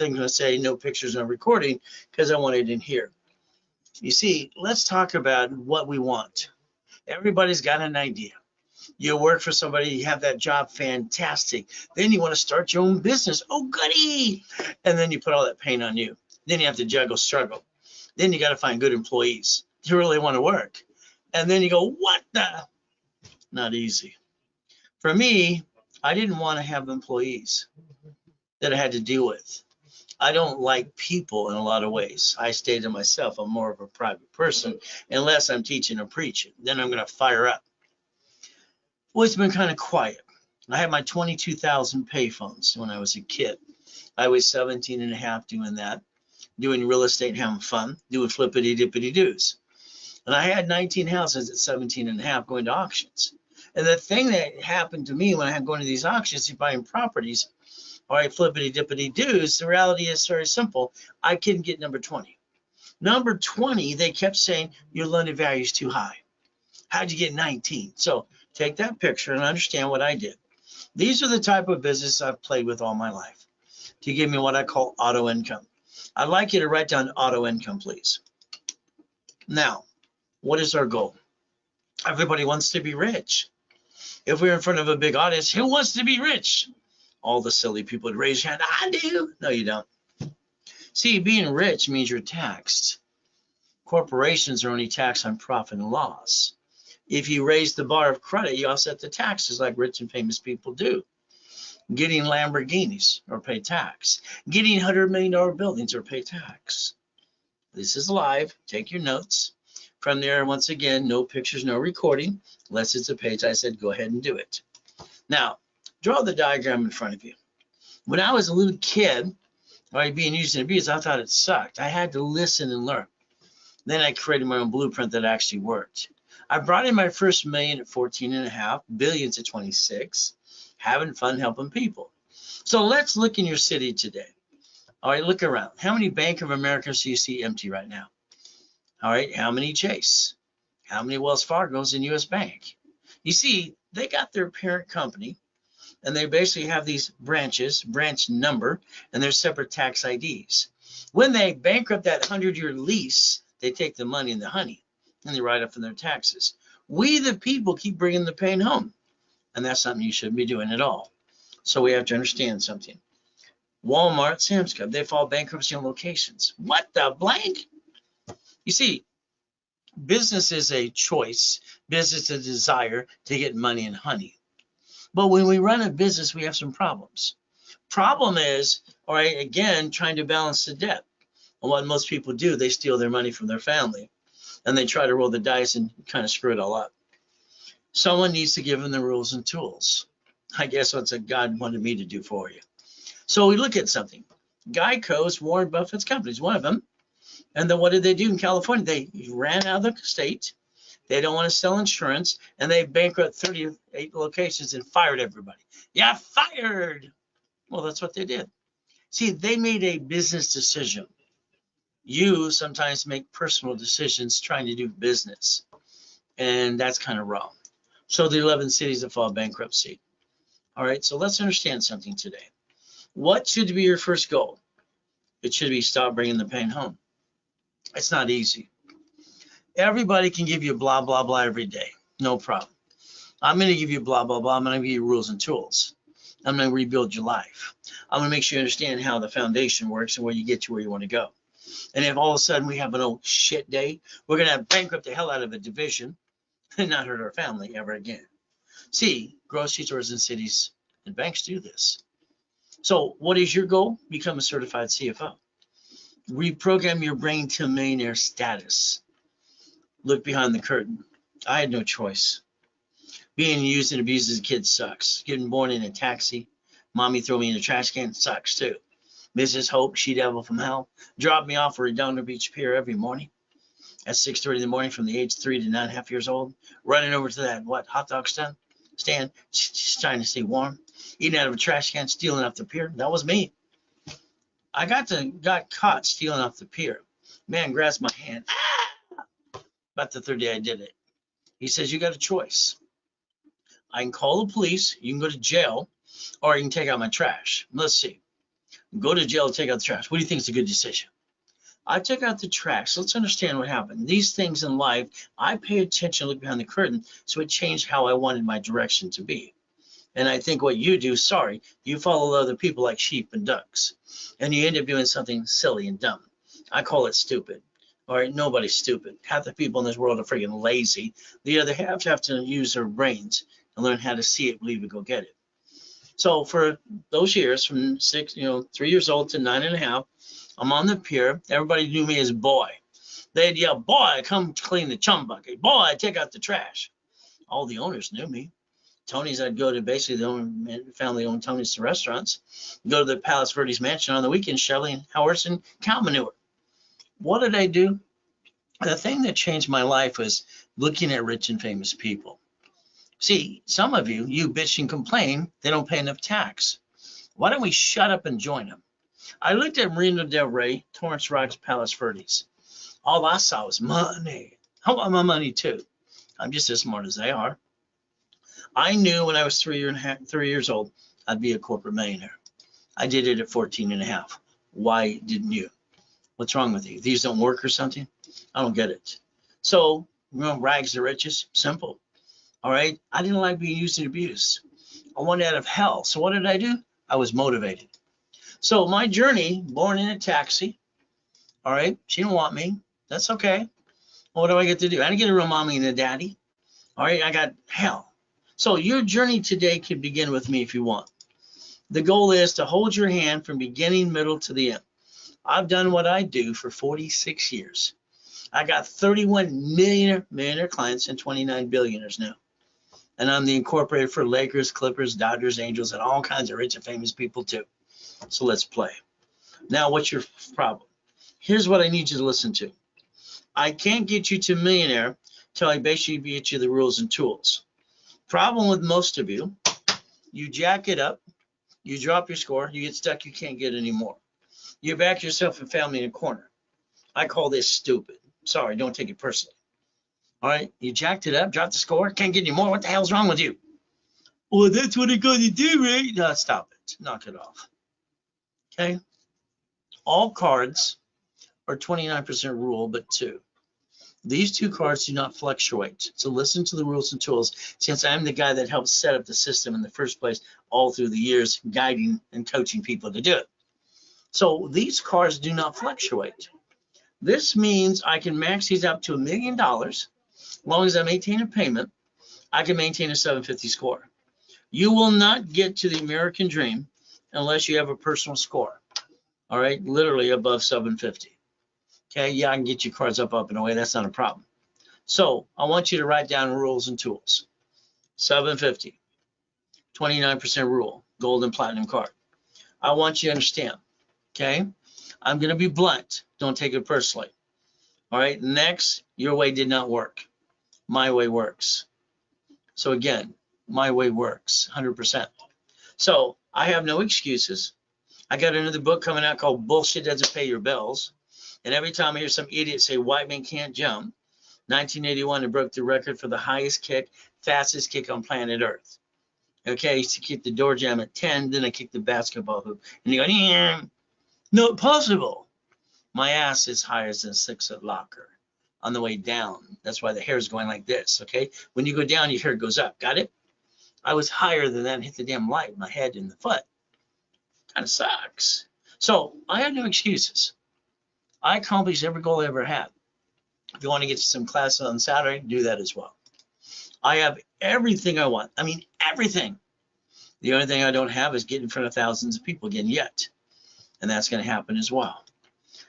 thing going to say no pictures, no recording, because I want it in here. You see, let's talk about what we want. Everybody's got an idea. You work for somebody, you have that job, fantastic. Then you want to start your own business. Oh, goody. And then you put all that pain on you. Then you have to juggle, struggle. Then you got to find good employees who really want to work. And then you go, what the? Not easy. For me, I didn't want to have employees that I had to deal with. I don't like people in a lot of ways. I stay to myself. I'm more of a private person, unless I'm teaching or preaching. Then I'm going to fire up. Well, it's been kind of quiet. I had my 22,000 payphones when I was a kid. I was 17 and a half doing that, doing real estate, having fun, doing flippity-dippity-doos. And I had 19 houses at 17 and a half going to auctions. And the thing that happened to me when I had going to these auctions, buying properties, all right, flippity-dippity-doos, the reality is very simple. I couldn't get number 20. Number 20, they kept saying, your loan to value is too high. How'd you get 19? So take that picture and understand what I did. These are the type of business I've played with all my life to give me what I call auto income. I'd like you to write down auto income, please. Now, what is our goal? Everybody wants to be rich. If we're in front of a big audience, who wants to be rich? All the silly people would raise your hand. I do. No, you don't. See, being rich means you're taxed. Corporations are only taxed on profit and loss. If you raise the bar of credit, you offset the taxes like rich and famous people do. Getting Lamborghinis or pay tax. Getting $100 million buildings or pay tax. This is live. Take your notes. From there, once again, no pictures, no recording. Unless it's a page, I said go ahead and do it. Now, draw the diagram in front of you. When I was a little kid, being used and abused, I thought it sucked. I had to listen and learn. Then I created my own blueprint that actually worked. I brought in my first million at 14 and a half, billions at 26, having fun helping people. So let's look in your city today. All right, look around. How many Bank of Americas do you see empty right now? All right, how many Chase? How many Wells Fargo's in US Bank? You see, they got their parent company, and they basically have these branches, branch number, and their separate tax IDs. When they bankrupt that 100-year lease, they take the money and the honey, and they write up in their taxes. We, the people, keep bringing the pain home, and that's something you shouldn't be doing at all. So we have to understand something. Walmart, Sam's Club, they file bankruptcy on locations. What the blank? You see, business is a choice. Business is a desire to get money and honey. But when we run a business, we have some problems. Problem is, all right, again, trying to balance the debt. And what most people do, they steal their money from their family, and they try to roll the dice and kind of screw it all up. Someone needs to give them the rules and tools. I guess that's what God wanted me to do for you. So we look at something. Geico's Warren Buffett's company is one of them. And then what did they do in California? They ran out of the state. They don't want to sell insurance, and they bankrupt 38 locations and fired everybody. Yeah, fired. Well, that's what they did. See, they made a business decision. You sometimes make personal decisions trying to do business, and that's kind of wrong. So the 11 cities that filed bankruptcy. All right, so let's understand something today. What should be your first goal? It should be stop bringing the pain home. It's not easy. Everybody can give you blah, blah, blah every day. No problem. I'm going to give you blah, blah, blah. I'm going to give you rules and tools. I'm going to rebuild your life. I'm going to make sure you understand how the foundation works and where you get to where you want to go. And if all of a sudden we have an old shit day, we're going to bankrupt the hell out of a division and not hurt our family ever again. See, grocery stores and cities and banks do this. So what is your goal? Become a certified CFO. Reprogram your brain to millionaire status. Look behind the curtain. I had no choice. Being used and abused as a kid sucks. Getting born in a taxi, mommy throw me in a trash can sucks too. Mrs. Hope, she devil from hell, dropped me off at Redondo Beach Pier every morning at 6:30 in the morning from the age 3 to 9.5 years old, running over to that hot dog stand, just trying to stay warm, eating out of a trash can, stealing off the pier. That was me. I got caught stealing off the pier. Man grabs my hand. About the third day I did it. He says, you got a choice. I can call the police, you can go to jail, or you can take out my trash. Let's see. go to jail, take out the trash. What do you think is a good decision? I took out the trash. So let's understand what happened. These things in life, I pay attention, look behind the curtain, so it changed how I wanted my direction to be. And I think what you do, sorry, you follow other people like sheep and ducks, and you end up doing something silly and dumb. I call it stupid. All right, nobody's stupid. Half the people in this world are freaking lazy. The other half have to use their brains and learn how to see it, believe it, go get it. So for those years, from 3 years old to 9.5, I'm on the pier. Everybody knew me as Boy. They'd yell, "Boy, come clean the chum bucket. Boy, take out the trash." All the owners knew me. Tony's, I'd go to basically the family-owned Tony's restaurants, go to the Palos Verdes mansion on the weekend, shoveling horse and cow manure. What did I do? The thing that changed my life was looking at rich and famous people. See, some of you bitch and complain they don't pay enough tax. Why don't we shut up and join them? I looked at Marina Del Rey, Torrance Rocks, Palos Verdes. All I saw was money. I want my money too. I'm just as smart as they are. I knew when I was 3 years old, I'd be a corporate millionaire. I did it at 14.5. Why didn't you? What's wrong with you? These don't work or something? I don't get it. So, rags to riches, simple. All right. I didn't like being used and abused. I wanted out of hell. So what did I do? I was motivated. So my journey, born in a taxi. All right. She didn't want me. That's okay. Well, what do I get to do? I didn't get a real mommy and a daddy. All right. I got hell. So your journey today could begin with me if you want. The goal is to hold your hand from beginning, middle to the end. I've done what I do for 46 years. I got 31 millionaire clients and 29 billionaires now. And I'm the incorporated for Lakers, Clippers, Dodgers, Angels, and all kinds of rich and famous people too. So let's play. Now, what's your problem? Here's what I need you to listen to. I can't get you to millionaire till I basically get you the rules and tools. Problem with most of you, you jack it up, you drop your score, you get stuck, you can't get any more. You back yourself and family in a corner. I call this stupid. Sorry, don't take it personally. All right, you jacked it up, dropped the score, can't get any more. What the hell's wrong with you? Well, that's what I'm going to do, right? No, stop it. Knock it off. Okay? All cards are 29% rule, but 2. These 2 cards do not fluctuate. So listen to the rules and tools, since I'm the guy that helped set up the system in the first place all through the years, guiding and coaching people to do it. So these cards do not fluctuate. This means I can max these up to $1 million. As long as I maintain a payment, I can maintain a 750 score. You will not get to the American dream unless you have a personal score. All right, literally above 750. Okay, yeah, I can get your cards up and away. That's not a problem. So I want you to write down rules and tools. 750, 29% rule, gold and platinum card. I want you to understand. Okay, I'm going to be blunt. Don't take it personally. All right, next, your way did not work. My way works. So again, my way works 100%. So I have no excuses. I got another book coming out called Bullshit Doesn't Pay Your Bills. And every time I hear some idiot say white men can't jump, 1981, it broke the record for the highest kick, fastest kick on planet Earth. Okay, I used to kick the door jam at 10, then I kicked the basketball hoop. And you go, not possible. My ass is higher than a 6-foot locker on the way down. That's why the hair is going like this, okay? When you go down, your hair goes up. Got it? I was higher than that and hit the damn light, my head and the foot. Kind of sucks. So I have no excuses. I accomplished every goal I ever had. If you want to get to some classes on Saturday, do that as well. I have everything I want. I mean, everything. The only thing I don't have is get in front of thousands of people again yet. And that's going to happen as well.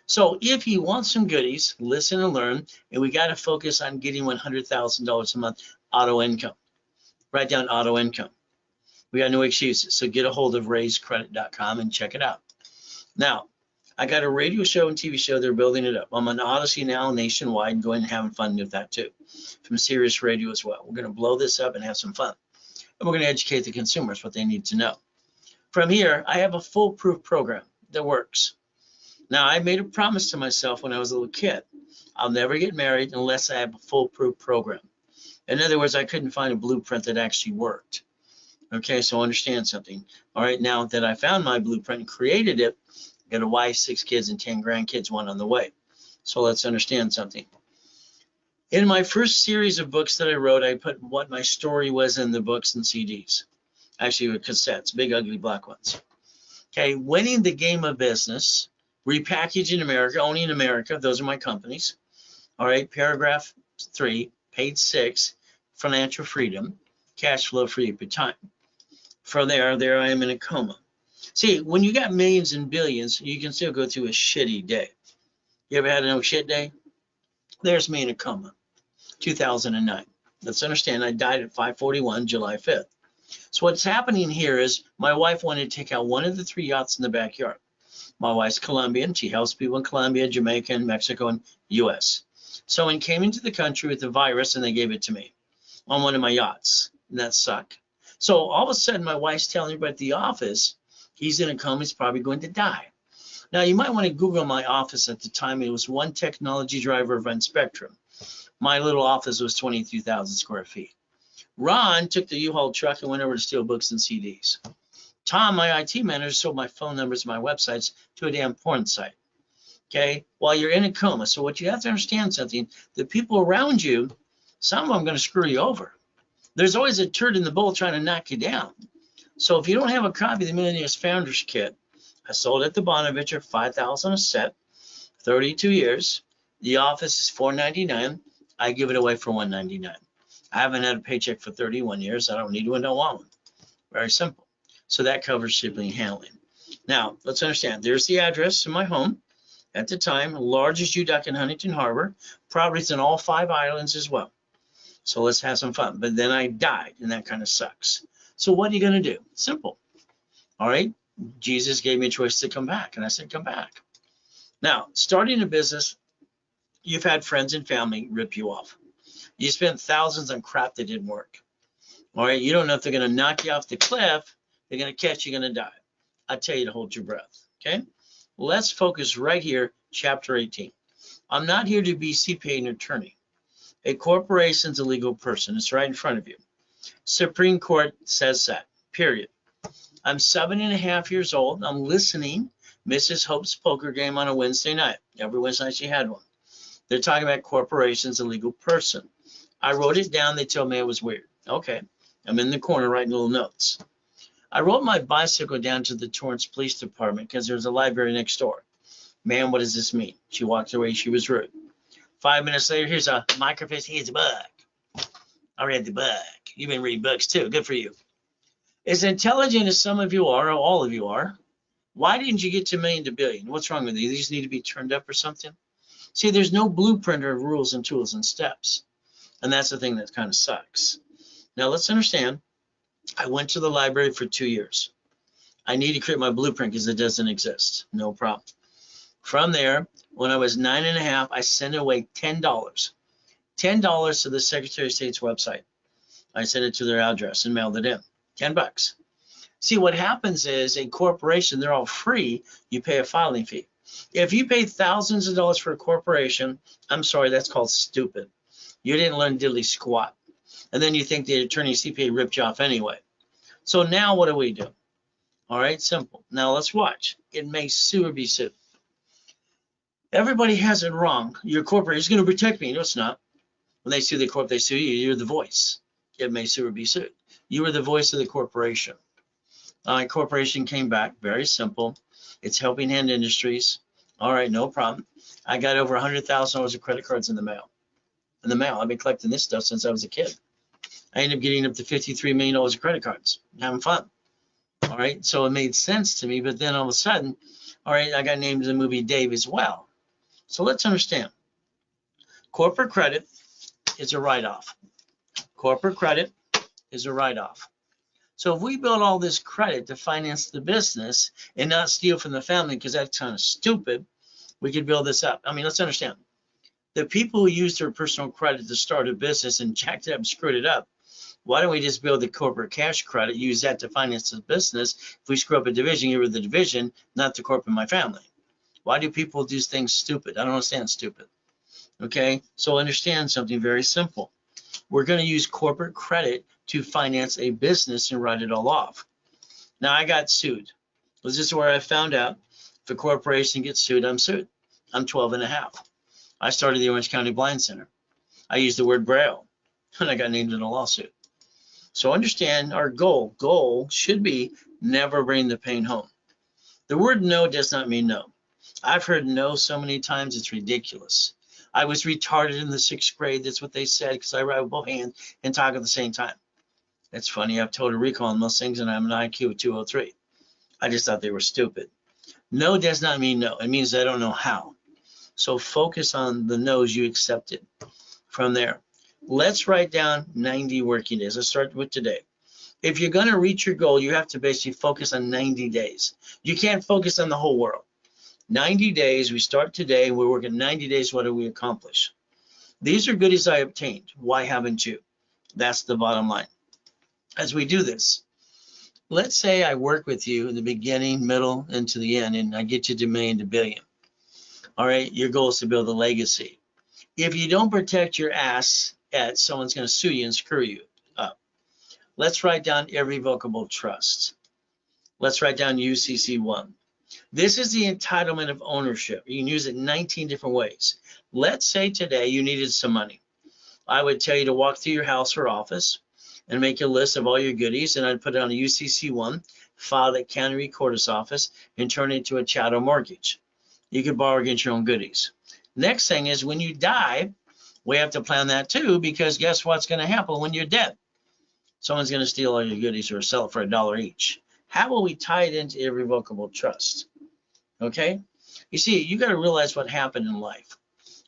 So if you want some goodies, listen and learn. And we got to focus on getting $100,000 a month auto income. Write down auto income. We got no excuses. So get a hold of raisecredit.com and check it out. Now, I got a radio show and TV show. They're building it up. I'm on Odyssey now nationwide, going and having fun with that too. From Sirius Radio as well. We're going to blow this up and have some fun. And we're going to educate the consumers what they need to know. From here, I have a foolproof program that works. Now, I made a promise to myself when I was a little kid. I'll never get married unless I have a foolproof program. In other words, I couldn't find a blueprint that actually worked. Okay, so understand something. All right, now that I found my blueprint and created it, Got a wife, 6 kids, and 10 grandkids, one on the way. So let's understand something. In my first series of books that I wrote, I put what my story was in the books and CDs. Actually, with cassettes, big, ugly black ones. Okay, winning the game of business, repackaging America, owning America, those are my companies. All right, paragraph 3, page 6, financial freedom, cash flow free per time. From there I am in a coma. See, when you got millions and billions, you can still go through a shitty day. You ever had a no shit day? There's me in a coma, 2009. Let's understand, I died at 5:41, July 5th. So what's happening here is my wife wanted to take out one of the 3 yachts in the backyard. My wife's Colombian. She helps people in Colombia, Jamaica, and Mexico, and U.S. Someone came into the country with the virus, and they gave it to me on one of my yachts, and that sucked. So all of a sudden, my wife's telling everybody at the office, he's in a coma, he's probably going to die. Now, you might want to Google my office at the time. It was one technology driver event spectrum. My little office was 23,000 square feet. Ron took the U-Haul truck and went over to steal books and CDs. Tom, my IT manager, sold my phone numbers and my websites to a damn porn site. Okay, while you're in a coma. So what you have to understand something, the people around you, some of them are going to screw you over. There's always a turd in the bowl trying to knock you down. So if you don't have a copy of the Millionaires Founders Kit, I sold it at the Bonaventure, $5,000 a set, 32 years. The office is $499. I give it away for $199. I haven't had a paycheck for 31 years. I don't need one, don't want one. Very simple. So that covers shipping and handling. Now, let's understand. There's the address to my home. At the time, largest UDOC in Huntington Harbor. Properties in all 5 islands as well. So let's have some fun. But then I died, and that kind of sucks. So what are you going to do? Simple. All right. Jesus gave me a choice to come back, and I said, come back. Now, starting a business, you've had friends and family rip you off. You spent thousands on crap that didn't work. All right. You don't know if they're going to knock you off the cliff. They're going to catch you, going to die. I tell you to hold your breath. Okay. Let's focus right here, chapter 18. I'm not here to be CPA and attorney. A corporation's a legal person. It's right in front of you. Supreme Court says that, period. I'm 7.5 years old. I'm listening Mrs. Hope's poker game on a Wednesday night. Every Wednesday night she had one. They're talking about corporations, a legal person. I wrote it down. They told me it was weird. Okay. I'm in the corner writing little notes. I rode my bicycle down to the Torrance Police Department because there's a library next door. Ma'am, what does this mean? She walked away. She was rude. 5 minutes later, here's a microfiche. Here's a book. I read the book. You've been reading books too. Good for you. As intelligent as some of you are, or all of you are, why didn't you get to million to billion? What's wrong with you? These need to be turned up or something? See, there's no blueprint of rules and tools and steps. And that's the thing that kind of sucks. Now, let's understand. I went to the library for 2 years. I need to create my blueprint because it doesn't exist. No problem. From there, when I was 9.5, I sent away $10. $10 to the Secretary of State's website. I sent it to their address and mailed it in. $10. See, what happens is a corporation, they're all free. You pay a filing fee. If you pay thousands of dollars for a corporation, I'm sorry, that's called stupid. You didn't learn diddly squat. And then you think the attorney CPA ripped you off anyway. So now what do? All right, simple. Now let's watch. It may sue or be sued. Everybody has it wrong. Your corporation is going to protect me. No, it's not. When they sue the corp, they sue you. You're the voice. It may sue or be sued. You are the voice of the corporation. Corporation came back. Very simple. It's Helping Hand Industries. All right, no problem. I got over $100,000 of credit cards in the mail. I've been collecting this stuff since I was a kid. I ended up getting up to $53 million of credit cards. Having fun. All right, so it made sense to me. But then all of a sudden, all right, I got named in the movie Dave as well. So let's understand. Corporate credit is a write-off. Corporate credit is a write-off. So if we build all this credit to finance the business and not steal from the family, because that's kind of stupid, we could build this up. I mean, let's understand. The people who use their personal credit to start a business and jacked it up and screwed it up, why don't we just build the corporate cash credit, use that to finance the business? If we screw up a division, give it the division, not the corp and my family. Why do people do things stupid? I don't understand stupid. Okay, so understand something very simple. We're going to use corporate credit to finance a business and write it all off. Now, I got sued. This is where I found out If a corporation gets sued, I'm sued. I'm 12 and a half. I started the Orange County Blind Center. I used the word Braille, and I got named in a lawsuit. So understand our goal. Goal should be never bring the pain home. The word no does not mean no. I've heard no so many times, it's ridiculous. I was retarded in the 6th grade. That's what they said, because I write with both hands and talk at the same time. It's funny, I have total recall on most things, and I'm an IQ of 203. I just thought they were stupid. No does not mean no. It means I don't know how. So focus on the no's you accepted. From there, let's write down 90 working days. Let's start with today. If you're going to reach your goal, you have to basically focus on 90 days. You can't focus on the whole world. 90 days, we start today, we're working 90 days, what do we accomplish? These are goodies I obtained. Why haven't you? That's the bottom line. As we do this, let's say I work with you in the beginning, middle, and to the end, and I get you to million to billion. All right, your goal is to build a legacy. If you don't protect your ass, someone's going to sue you and screw you up. Let's write down irrevocable trust. Let's write down UCC1. This is the entitlement of ownership. You can use it 19 different ways. Let's say today you needed some money. I would tell you to walk through your house or office and make a list of all your goodies, and I'd put it on a UCC1, file at county recorder's office, and turn it into a chattel mortgage. You could borrow against your own goodies. Next thing is when you die, we have to plan that too, because guess what's going to happen when you're dead? Someone's going to steal all your goodies or sell it for $1 each. How will we tie it into irrevocable trust? Okay? You see, you got to realize what happened in life.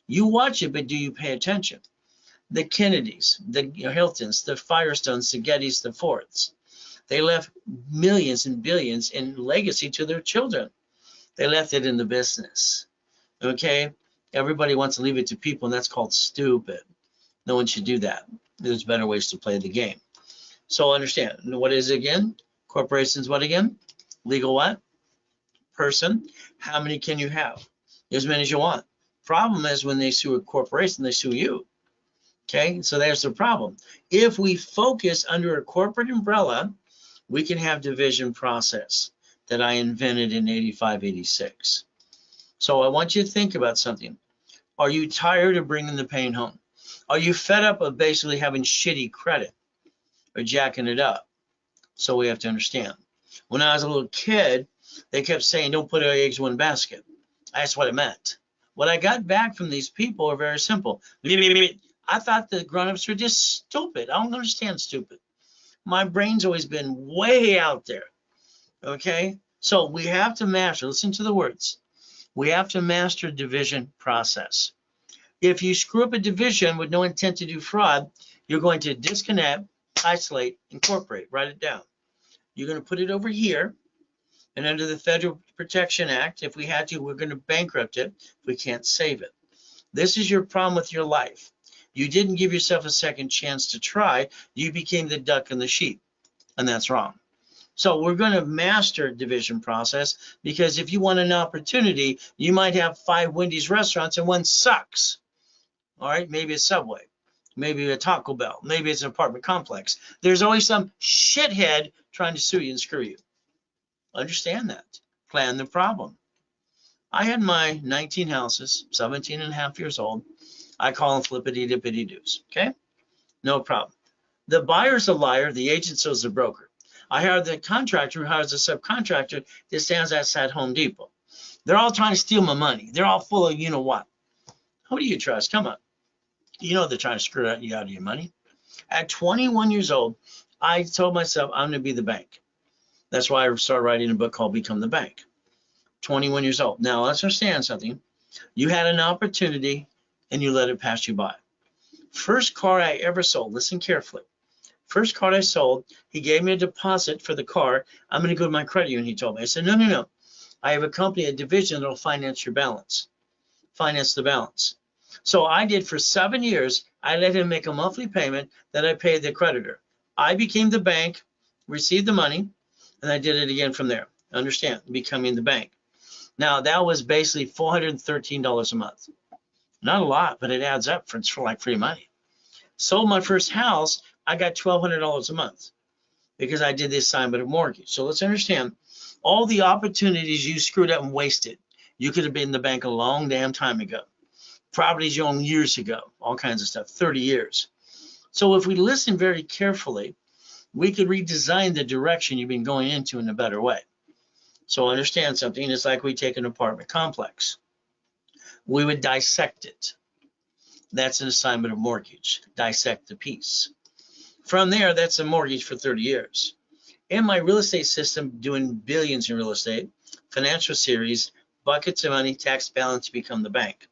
You watch it, but do you pay attention? The Kennedys, the Hiltons, the Firestones, the Gettys, the Fords, they left millions and billions in legacy to their children. They left it in the business. Okay? Everybody wants to leave it to people, and that's called stupid. No one should do that. There's better ways to play the game. So understand, what is it again? Corporations, what again? Legal what? Person. How many can you have? As many as you want. Problem is when they sue a corporation, they sue you. Okay, so there's the problem. If we focus under a corporate umbrella, we can have division process that I invented in 85, 86. So I want you to think about something. Are you tired of bringing the pain home? Are you fed up of basically having shitty credit or jacking it up? So we have to understand. When I was a little kid, they kept saying, don't put our eggs in one basket. That's what it meant. What I got back from these people are very simple. I thought the grown-ups were just stupid. I don't understand stupid. My brain's always been way out there. Okay? So we have to master, listen to the words. We have to master division process. If you screw up a division with no intent to do fraud, you're going to disconnect, isolate, incorporate, write it down. You're going to put it over here, and under the Federal Protection Act, if we had to, we're going to bankrupt it if we can't save it. This is your problem with your life. You didn't give yourself a second chance to try. You became the duck and the sheep, and that's wrong. So we're going to master division process, because if you want an opportunity, you might have 5 Wendy's restaurants and one sucks. All right, maybe a Subway, maybe a Taco Bell, maybe it's an apartment complex. There's always some shithead trying to sue you and screw you. Understand that. Plan the problem. I had my 19 houses, 17 and a half years old. I call them flippity-dippity-doos, okay? No problem. The buyer's a liar, the agent sells the broker. I hired the contractor who hires a subcontractor that stands outside Home Depot. They're all trying to steal my money. They're all full of you know what. Who do you trust? Come on. You know they're trying to screw you out of your money. At 21 years old, I told myself I'm going to be the bank. That's why I started writing a book called Become the Bank. 21 years old. Now, let's understand something. You had an opportunity and you let it pass you by. First car I ever sold, listen carefully. First car I sold, he gave me a deposit for the car. I'm going to go to my credit union, he told me. I said, no. I have a company, a division that will finance your balance. Finance the balance. So I did for 7 years. I let him make a monthly payment that I paid the creditor. I became the bank, received the money, and I did it again from there. Understand, becoming the bank. Now, that was basically $413 a month. Not a lot, but it adds up for like free money. Sold my first house, I got $1,200 a month because I did the assignment of mortgage. So let's understand, All the opportunities you screwed up and wasted. You could have been in the bank a long damn time ago. Properties you owned years ago, all kinds of stuff, 30 years. So if we listen very carefully, we could redesign the direction you've been going into in a better way. So understand something, it's like we take an apartment complex. We would dissect it. That's an assignment of mortgage, dissect the piece. From there, that's a mortgage for 30 years. In my real estate system, doing billions in real estate, financial series, buckets of money, tax balance, become the bank.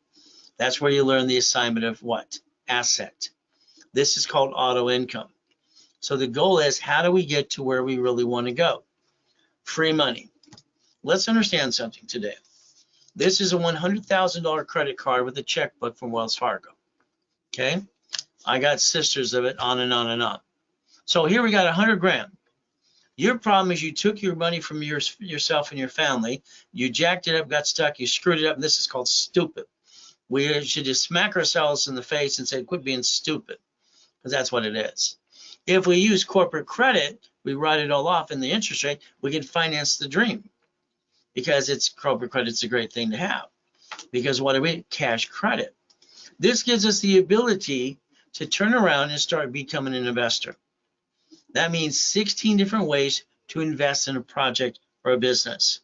That's where you learn the assignment of what? Asset. This is called auto income. So the goal is, how do we get to where we really want to go? Free money. Let's understand something today. This is a $100,000 credit card with a checkbook from Wells Fargo. Okay? I got sisters of it, on and on and on. So here we got 100 grand. Your problem is you took your money from yourself and your family, you jacked it up, got stuck, you screwed it up, and this is called stupid. We should just smack ourselves in the face and say, quit being stupid, because that's what it is. If we use corporate credit, we write it all off in the interest rate, we can finance the dream, because it's corporate credit's a great thing to have. Because what do we? Cash credit. This gives us the ability to turn around and start becoming an investor. That means 16 different ways to invest in a project or a business.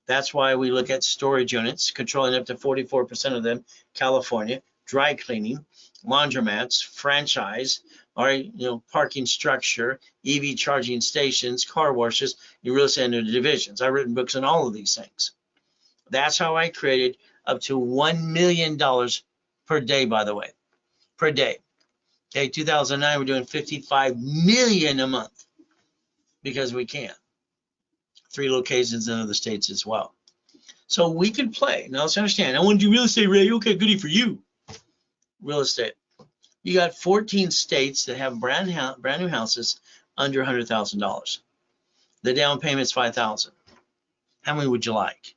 That's why we look at storage units, controlling up to 44% of them, California, dry cleaning, laundromats, franchise, all right, parking structure, EV charging stations, car washes, your real estate under divisions. I've written books on all of these things. That's how I created up to $1 million per day, by the way, per day. Okay, 2009, we're doing 55 million a month because we can. 3 locations in other states as well. So we can play. Now let's understand. I want to do real estate, Ray. Okay, goody for you. Real estate. You got 14 states that have brand new houses under $100,000. The down payment's $5,000. How many would you like?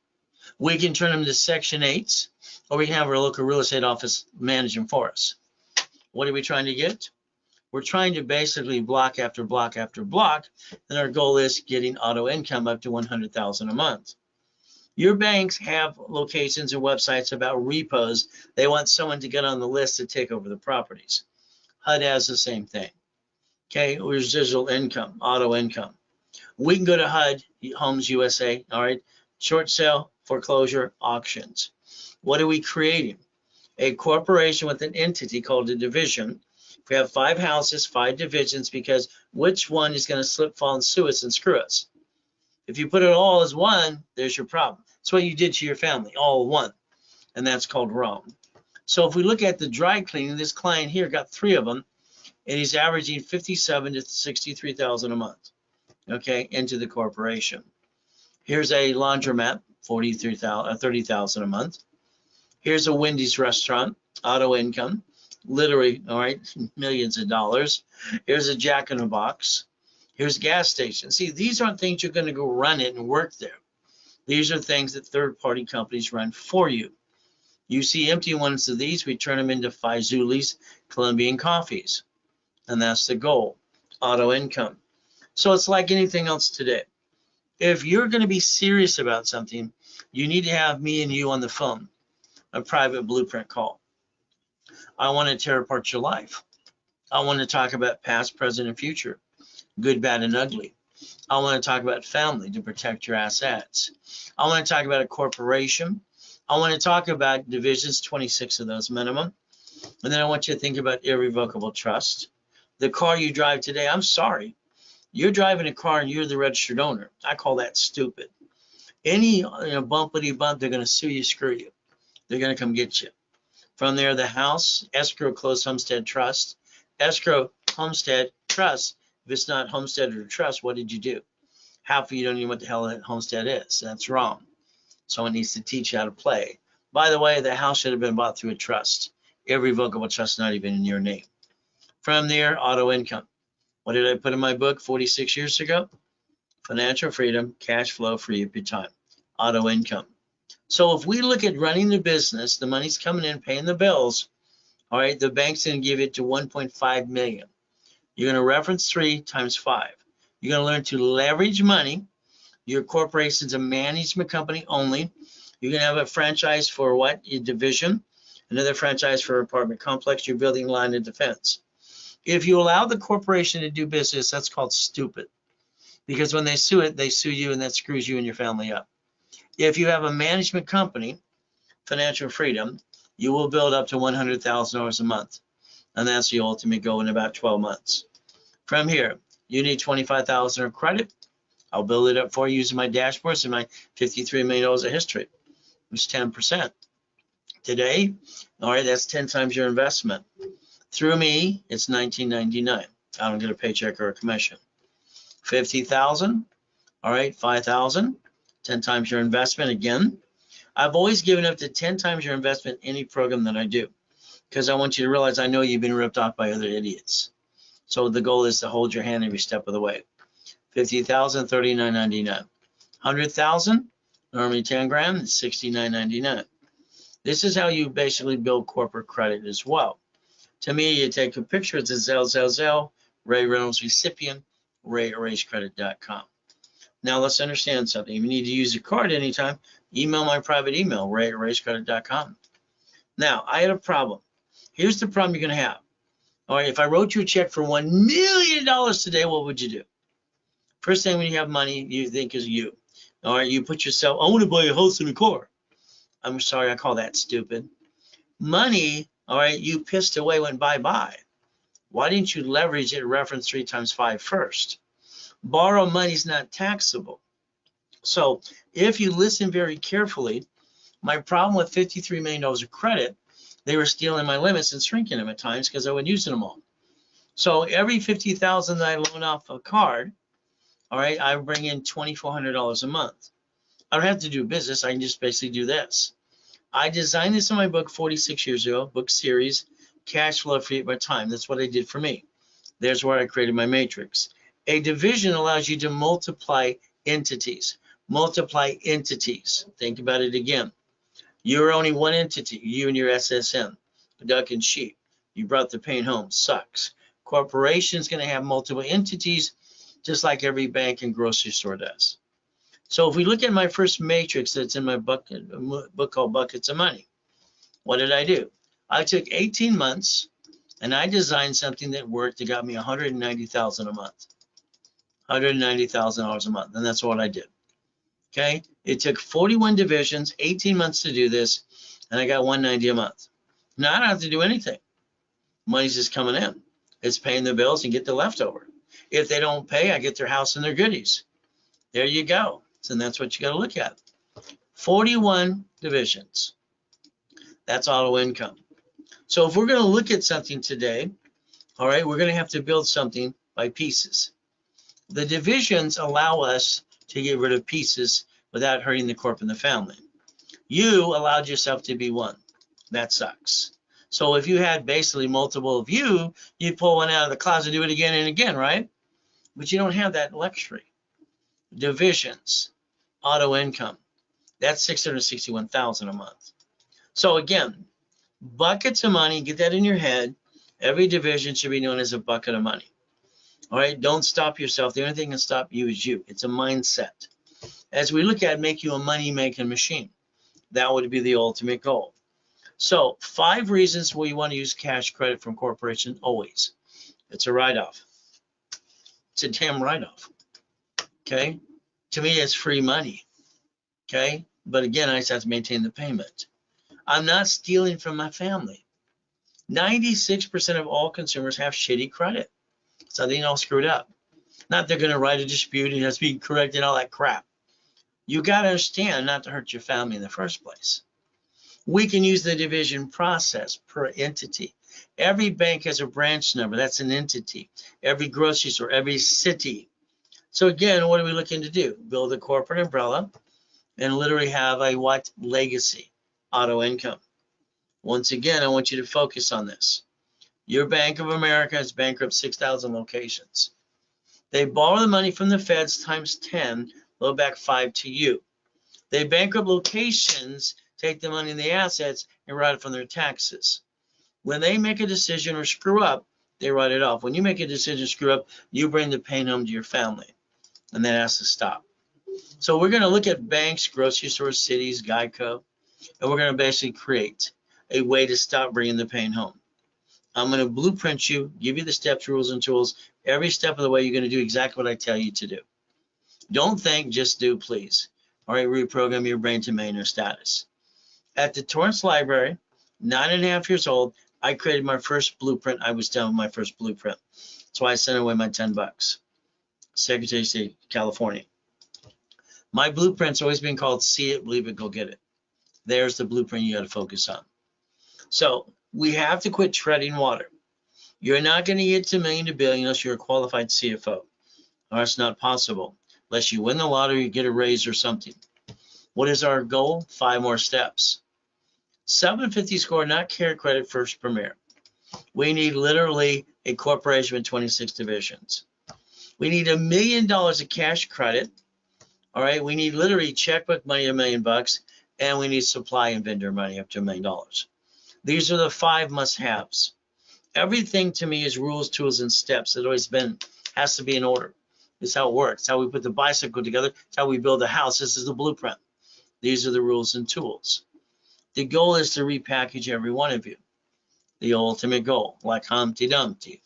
We can turn them to Section 8s, or we can have our local real estate office manage them for us. What are we trying to get? We're trying to basically block after block after block, and our goal is getting auto income up to $100,000 a month. Your banks have locations and websites about repos. They want someone to get on the list to take over the properties. HUD has the same thing. Okay, residual income, auto income. We can go to HUD, Homes USA, all right, short sale, foreclosure, auctions. What are we creating? A corporation with an entity called a division. We have 5 houses, 5 divisions, because which one is going to slip, fall, and sue us and screw us? If you put it all as one, there's your problem. That's what you did to your family, all one, and that's called wrong. So if we look at the dry cleaning, this client here got 3 of them, and he's averaging $57,000 to $63,000 a month, okay, into the corporation. Here's a laundromat, $30,000 a month. Here's a Wendy's restaurant, auto income, literally, all right, millions of dollars. Here's a Jack in the Box. Here's a gas station. See, these aren't things you're going to go run it and work there. These are things that third-party companies run for you. You see empty ones of these, we turn them into Faizulis, Colombian coffees. And that's the goal, auto income. So it's like anything else today. If you're going to be serious about something, you need to have me and you on the phone, a private blueprint call. I want to tear apart your life. I want to talk about past, present, and future, good, bad, and ugly. I want to talk about family to protect your assets. I want to talk about a corporation. I want to talk about divisions, 26 of those minimum. And then I want you to think about irrevocable trust. The car you drive today, I'm sorry, you're driving a car and you're the registered owner. I call that stupid. Any bumpity bump, they're going to sue you, screw you. They're going to come get you. From there, the house, escrow, closed homestead trust. Escrow, homestead, trust. If it's not homestead or trust, what did you do? Half of you don't even know what the hell a homestead is. That's wrong. Someone needs to teach you how to play. By the way, the house should have been bought through a trust. Irrevocable trust, not even in your name. From there, auto income. What did I put in my book 46 years ago? Financial freedom, cash flow, free up your time. Auto income. So if we look at running the business, the money's coming in, paying the bills, all right, the bank's going to give it to 1.5 million. You're going to reference 3 times 5. You're going to learn to leverage money. Your corporation's a management company only. You can have a franchise for what? Your division, another franchise for apartment complex, your building line of defense. If you allow the corporation to do business, that's called stupid. Because when they sue it, they sue you, and that screws you and your family up. If you have a management company, financial freedom, you will build up to $100,000 a month. And that's the ultimate goal in about 12 months. From here, you need $25,000 of credit. I'll build it up for you using my dashboards and my $53 million of history, which is 10%. Today, all right, that's 10 times your investment. Through me, it's $19.99. I don't get a paycheck or a commission. 50,000, all right, 5,000, 10 times your investment again. I've always given up to 10 times your investment in any program that I do, because I want you to realize I know you've been ripped off by other idiots. So the goal is to hold your hand every step of the way. 50,000, $39.99. 100,000, normally 10 grand, $69.99. This is how you basically build corporate credit as well. To me, you take a picture, it's a Zell, Ray Reynolds recipient, ray@raisecredit.com. Now let's understand something. If you need to use a card anytime, email my private email, ray@raisecredit.com. Now, I had a problem. Here's the problem you're going to have. All right, if I wrote you a check for $1 million today, what would you do? First thing when you have money, you think is you. All right, you put yourself, I want to buy a house and a car. I'm sorry, I call that stupid. Money, all right, you pissed away, went bye-bye. Why didn't you leverage it, reference 3 times 5 first? Borrow money is not taxable. So if you listen very carefully, my problem with $53 million of credit, they were stealing my limits and shrinking them at times because I wasn't using them all. So every $50,000 that I loan off a card, all right, I bring in $2,400 a month. I don't have to do business. I can just basically do this. I designed this in my book 46 years ago, book series, Cash Flow Free by Time. That's what I did for me. There's where I created my matrix. A division allows you to multiply entities. Multiply entities. Think about it again. You're only one entity, you and your SSN, duck and sheep. You brought the pain home, sucks. Corporation's going to have multiple entities, just like every bank and grocery store does. So if we look at my first matrix that's in my book called Buckets of Money, what did I do? I took 18 months and I designed something that worked that got me $190,000 a month. $190,000 a month, and that's what I did. Okay, it took 41 divisions, 18 months to do this, and I got $190 a month. Now I don't have to do anything. Money's just coming in. It's paying the bills and get the leftover. If they don't pay, I get their house and their goodies. There you go. So that's what you got to look at. 41 divisions. That's auto income. So if we're going to look at something today, all right, we're going to have to build something by pieces. The divisions allow us to get rid of pieces without hurting the corp and the family. You allowed yourself to be one. That sucks. So if you had basically multiple of you, you'd pull one out of the closet, do it again and again, right? But you don't have that luxury. Divisions, auto income, that's $661,000 a month. So again, buckets of money, get that in your head. Every division should be known as a bucket of money. All right, don't stop yourself. The only thing that can stop you is you. It's a mindset. As we look at make you a money-making machine, that would be the ultimate goal. So 5 reasons why you want to use cash credit from corporations always. It's a write-off. It's a damn write-off. Okay, to me, it's free money. Okay, but again, I just have to maintain the payment. I'm not stealing from my family. 96% of all consumers have shitty credit. Something all screwed up. Not they're going to write a dispute and it has to be corrected and all that crap. You got to understand not to hurt your family in the first place. We can use the division process per entity. Every bank has a branch number. That's an entity. Every grocery store, every city. So again, what are we looking to do? Build a corporate umbrella and literally have a what? Legacy, auto income. Once again, I want you to focus on this. Your Bank of America has bankrupt 6,000 locations. They borrow the money from the feds times 10, load back 5 to you. They bankrupt locations, take the money and the assets, and write it from their taxes. When they make a decision or screw up, they write it off. When you make a decision to screw up, you bring the pain home to your family, and that has to stop. So we're going to look at banks, grocery stores, cities, Geico, and we're going to basically create a way to stop bringing the pain home. I'm going to blueprint you, give you the steps, rules, and tools. Every step of the way, you're going to do exactly what I tell you to do. Don't think, just do, please. All right, reprogram your brain to millionaire status. At the Torrance Library, 9.5 years old, I created my first blueprint. I was done with my first blueprint. That's why I sent away my $10. Secretary of State, California. My blueprint's always been called see it, believe it, go get it. There's the blueprint you got to focus on. So we have to quit treading water. You're not going to get to million to billion unless you're a qualified CFO. Or it's not possible unless you win the lottery, you get a raise or something. What is our goal? 5 more steps. 750 score, not care credit, first premier. We need literally a corporation with 26 divisions. We need $1 million of cash credit. All right, we need literally checkbook money, $1 million, and we need supply and vendor money up to $1 million. These are the 5 must-haves. Everything to me is rules, tools, and steps. It always has to be in order. It's how it works. It's how we put the bicycle together. It's how we build a house. This is the blueprint. These are the rules and tools. The goal is to repackage every one of you. The ultimate goal, like Humpty Dumpty.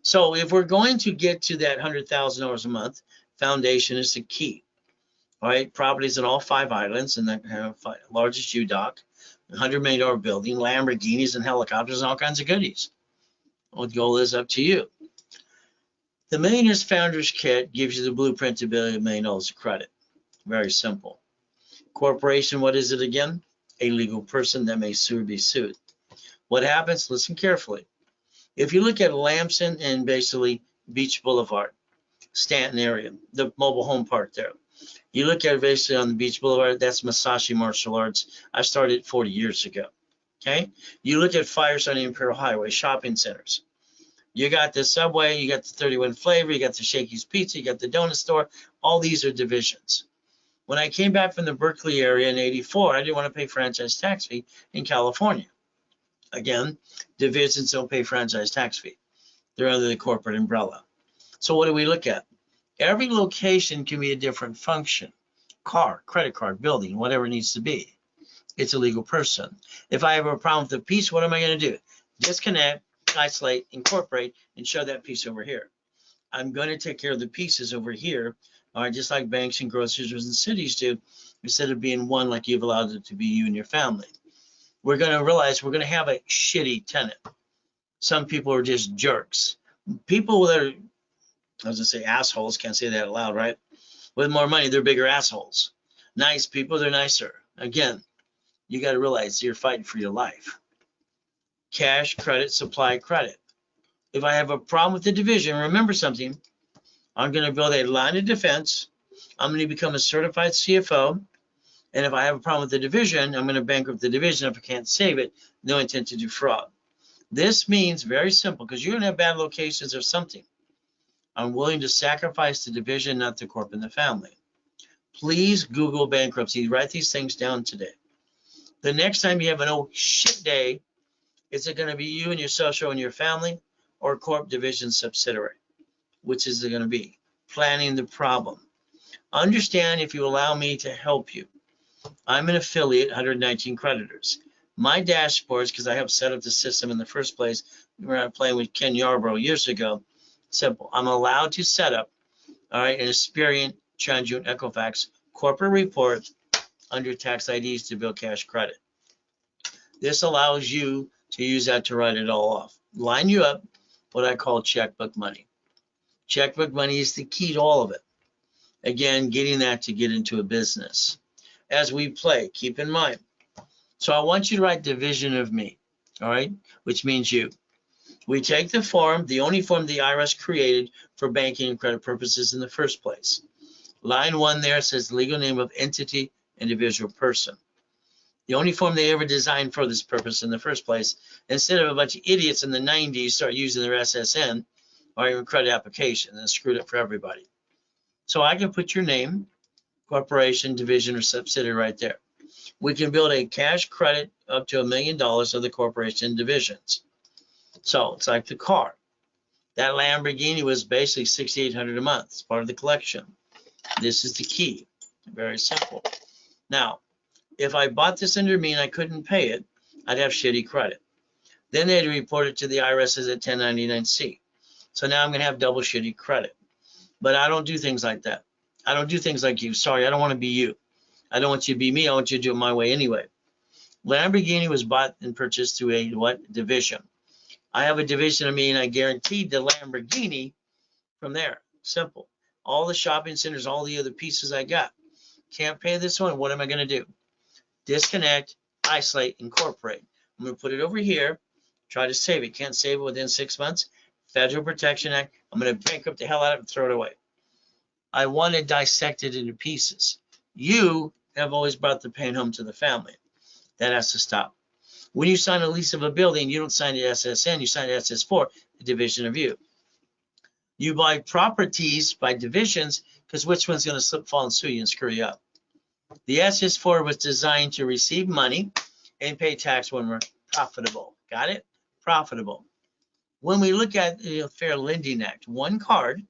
So if we're going to get to that $100,000 a month, foundation is the key. All right, properties in all 5 islands and the largest UDOC, $100 million building, Lamborghinis and helicopters and all kinds of goodies. Well, the goal is up to you. The Millionaires Founders Kit gives you the blueprint to build $1 million of credit. Very simple. Corporation, what is it again? A legal person that may sue or be sued. What happens? Listen carefully. If you look at Lamson and basically Beach Boulevard, Stanton area, the mobile home park there. You look at it basically on the Beach Boulevard, that's Masashi Martial Arts. I started 40 years ago. Okay? You look at Fires on the Imperial Highway, shopping centers. You got the Subway, you got the 31 Flavor, you got the Shakey's Pizza, you got the donut store. All these are divisions. When I came back from the Berkeley area in '84, I didn't want to pay franchise tax fee in California. Again, divisions don't pay franchise tax fee. They're under the corporate umbrella. So what do we look at? Every location can be a different function. Car, credit card, building, whatever it needs to be. It's a legal person. If I have a problem with the piece, what am I going to do? Disconnect, isolate, incorporate, and show that piece over here. I'm going to take care of the pieces over here, just like banks and grocery stores and cities do, instead of being one like you've allowed it to be you and your family. We're going to realize we're going to have a shitty tenant. Some people are just jerks. People that are, I was going to say assholes, can't say that out loud, right? With more money, they're bigger assholes. Nice people, they're nicer. Again, you got to realize you're fighting for your life. Cash, credit, supply, credit. If I have a problem with the division, remember something. I'm going to build a line of defense. I'm going to become a certified CFO. And if I have a problem with the division, I'm going to bankrupt the division. If I can't save it, no intent to defraud. This means very simple, because you're going to have bad locations or something. I'm willing to sacrifice the division, not the corp and the family. Please Google bankruptcy. Write these things down today. The next time you have an oh shit day, is it going to be you and your social and your family, or corp division subsidiary? Which is it going to be? Planning the problem. Understand, if you allow me to help you, I'm an affiliate, 119 creditors. My dashboards, because I helped set up the system in the first place, we were playing with Ken Yarbrough years ago. Simple. I'm allowed to set up, all right, an Experian, TransUnion, Equifax corporate report under tax IDs to build cash credit. This allows you to use that to write it all off. Line you up, what I call checkbook money. Checkbook money is the key to all of it. Again, getting that to get into a business. As we play, keep in mind. So I want you to write division of me, all right, which means you. We take the form, the only form the IRS created for banking and credit purposes in the first place. Line 1 there says legal name of entity, individual person. The only form they ever designed for this purpose in the first place, instead of a bunch of idiots in the 90s start using their SSN or even credit application, and screwed up for everybody. So I can put your name, corporation, division, or subsidiary right there. We can build a cash credit up to $1 million of the corporation divisions. So it's like the car. That Lamborghini was basically $6,800 a month. It's part of the collection. This is the key. Very simple. Now, if I bought this under me and I couldn't pay it, I'd have shitty credit. Then they'd report it to the IRS as a 1099-C. So now I'm going to have double shitty credit. But I don't do things like that. I don't do things like you. Sorry, I don't want to be you. I don't want you to be me. I want you to do it my way anyway. Lamborghini was bought and purchased through a what? Division. I have a division of me, and I guaranteed the Lamborghini from there. Simple. All the shopping centers, all the other pieces I got. Can't pay this one. What am I going to do? Disconnect, isolate, incorporate. I'm going to put it over here. Try to save it. Can't save it within 6 months. Federal Protection Act. I'm going to bankrupt the hell out of it and throw it away. I want to dissect it into pieces. You have always brought the pain home to the family. That has to stop. When you sign a lease of a building, you don't sign the SSN, you sign the SS4, the division of you. You buy properties by divisions because which one's going to slip, fall, and sue you and screw you up? The SS4 was designed to receive money and pay tax when we're profitable. Got it? Profitable. When we look at the Fair Lending Act, one card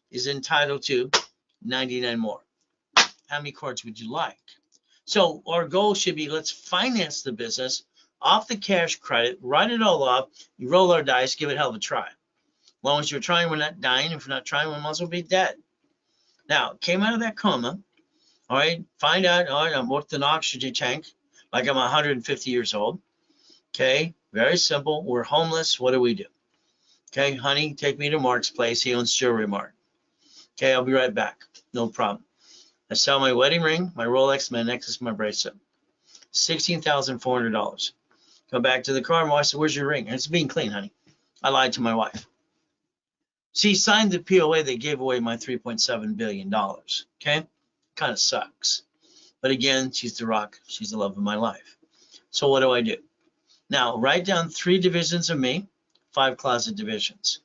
is entitled to 99 more. How many cards would you like? So our goal should be, let's finance the business off the cash credit, write it all off, you roll our dice, give it a hell of a try. Well, once you're trying, we're not dying. If we're not trying, we might as well be dead. Now, came out of that coma, all right, find out, all right, I'm worth an oxygen tank, like I'm 150 years old. Okay, very simple. We're homeless. What do? Okay, honey, take me to Mark's place. He owns Jewelry Mart. Okay, I'll be right back. No problem. I sell my wedding ring, my Rolex, my necklace, my bracelet. $16,400. Come back to the car. My wife said, where's your ring? It's being clean, honey. I lied to my wife. She signed the POA that gave away my $3.7 billion. Okay? Kind of sucks. But again, she's the rock. She's the love of my life. So what do? Now, write down 3 divisions of me, 5 closet divisions.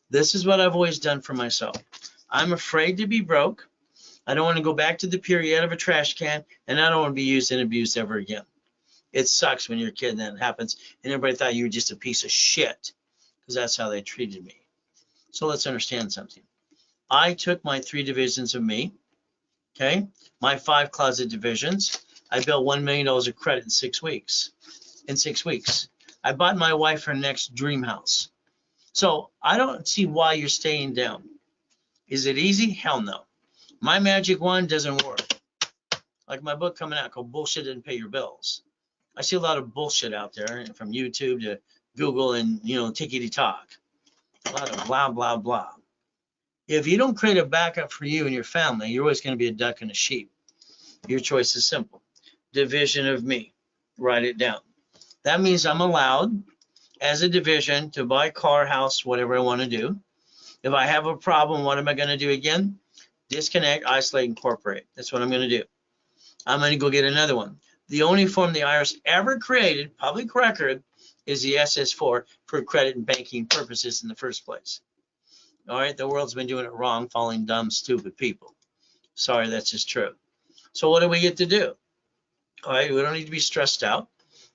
This is what I've always done for myself. I'm afraid to be broke. I don't want to go back to the period of a trash can, and I don't want to be used and abused ever again. It sucks when you're a kid and that happens, and everybody thought you were just a piece of shit, because that's how they treated me. So let's understand something. I took my 3 divisions of me, okay, my 5 closet divisions. I built $1 million of credit in 6 weeks. In 6 weeks. I bought my wife her next dream house. So I don't see why you're staying down. Is it easy? Hell no. My magic wand doesn't work. Like my book coming out called Bullshit Didn't Pay Your Bills. I see a lot of bullshit out there, from YouTube to Google and, tickety talk. A lot of blah, blah, blah. If you don't create a backup for you and your family, you're always going to be a duck and a sheep. Your choice is simple. Division of me. Write it down. That means I'm allowed, as a division, to buy car, house, whatever I want to do. If I have a problem, what am I going to do again? Disconnect, isolate, incorporate. That's what I'm going to do. I'm going to go get another one. The only form the IRS ever created, public record, is the SS4 for credit and banking purposes in the first place. All right, the world's been doing it wrong, following dumb, stupid people. Sorry, that's just true. So what do we get to do? All right, we don't need to be stressed out.